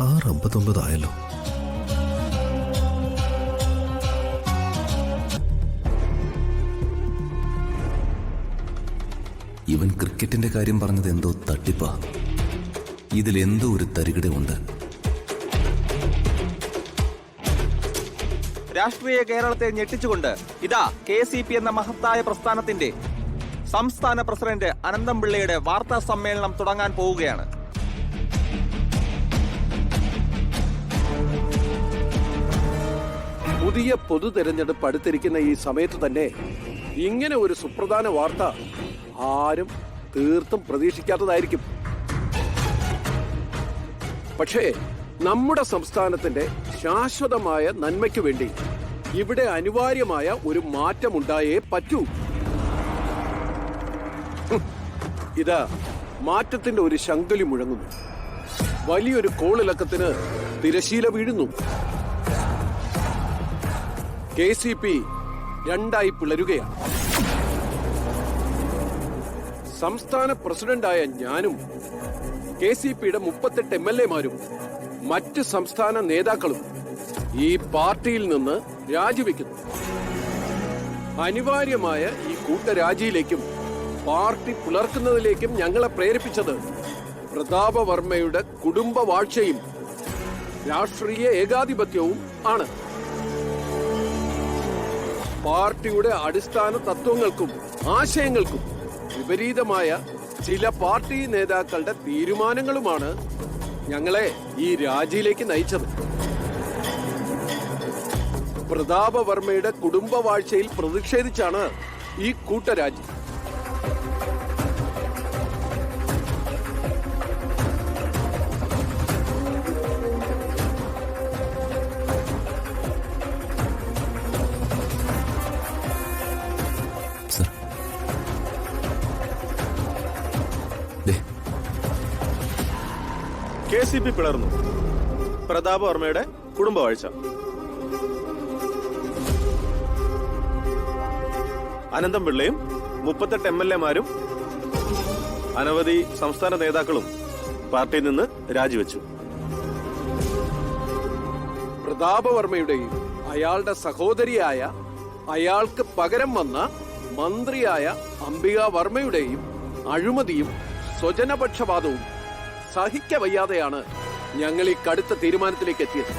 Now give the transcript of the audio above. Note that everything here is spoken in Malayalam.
6:59 ആയല്ലോ. ഇവൻ ക്രിക്കറ്റിന്റെ കാര്യം പറഞ്ഞത് എന്തോ തട്ടിപ്പാ. ഇതിലെന്തോ ഒരു തരികിടയുണ്ട്. രാഷ്ട്രീയ കേരളത്തെ ഞെട്ടിച്ചുകൊണ്ട് ഇതാ KCP എന്ന മഹത്തായ പ്രസ്ഥാനത്തിന്റെ സംസ്ഥാന പ്രസിഡന്റ് അനന്തംപിള്ളയുടെ വാർത്താ സമ്മേളനം തുടങ്ങാൻ പോവുകയാണ്. പുതിയ പൊതു തെരഞ്ഞെടുപ്പ് അടുത്തിരിക്കുന്ന ഈ സമയത്ത് തന്നെ ഇങ്ങനെ ഒരു സുപ്രധാന വാർത്ത ആരും തീർത്തും പ്രതീക്ഷിക്കാത്തതായിരിക്കും. പക്ഷേ നമ്മുടെ സംസ്ഥാനത്തിന്റെ ശാശ്വതമായ നന്മയ്ക്ക് വേണ്ടി ഇവിടെ അനിവാര്യമായ ഒരു മാറ്റമുണ്ടായേ പറ്റൂ. ഇതാ മാറ്റത്തിന്റെ ഒരു ശങ്കുലി മുഴങ്ങുന്നു. വലിയൊരു കോളിളക്കത്തിന് തിരശീല വീഴുന്നു. KCP രണ്ടായി പിളരുകയാണ്. സംസ്ഥാന പ്രസിഡന്റായ ഞാനും KCPയുടെ 38 MLA-മാരും മറ്റ് സംസ്ഥാന നേതാക്കളും ഈ പാർട്ടിയിൽ നിന്ന് രാജിവെക്കുന്നു. അനിവാര്യമായ ഈ കൂട്ടരാജിയിലേക്കും പാർട്ടി പുലർക്കുന്നതിലേക്കും ഞങ്ങളെ പ്രേരിപ്പിച്ചത് പ്രതാപവർമ്മയുടെ കുടുംബവാഴ്ചയും രാഷ്ട്രീയ ഏകാധിപത്യവും ആണ്. പാർട്ടിയുടെ അടിസ്ഥാന തത്വങ്ങൾക്കും ആശയങ്ങൾക്കും വിപരീതമായ ചില പാർട്ടി നേതാക്കളുടെ തീരുമാനങ്ങളുമാണ് ഞങ്ങളെ ഈ രാജിയിലേക്ക് നയിച്ചത്. പ്രതാപവർമ്മയുടെ കുടുംബവാഴ്ചയിൽ പ്രതിഷേധിച്ചാണ് ഈ കൂട്ടരാജി. KCP പിളർന്നു. പ്രതാപവർമ്മയുടെ കുടുംബവാഴ്ച. അനന്തംപിള്ളയും 38 MLA-മാരും അനവധി സംസ്ഥാന നേതാക്കളും പാർട്ടിയിൽ നിന്ന് രാജിവെച്ചു. പ്രതാപവർമ്മയുടെയും അയാളുടെ സഹോദരിയായ അയാൾക്ക് പകരം വന്ന മന്ത്രിയായ അംബിക വർമ്മയുടെയും അഴിമതിയും സ്വജനപക്ഷപാതവും സഹിക്കവയ്യാതെയാണ് ഞങ്ങൾ ഈ കടുത്ത തീരുമാനത്തിലേക്ക് എത്തിയത്.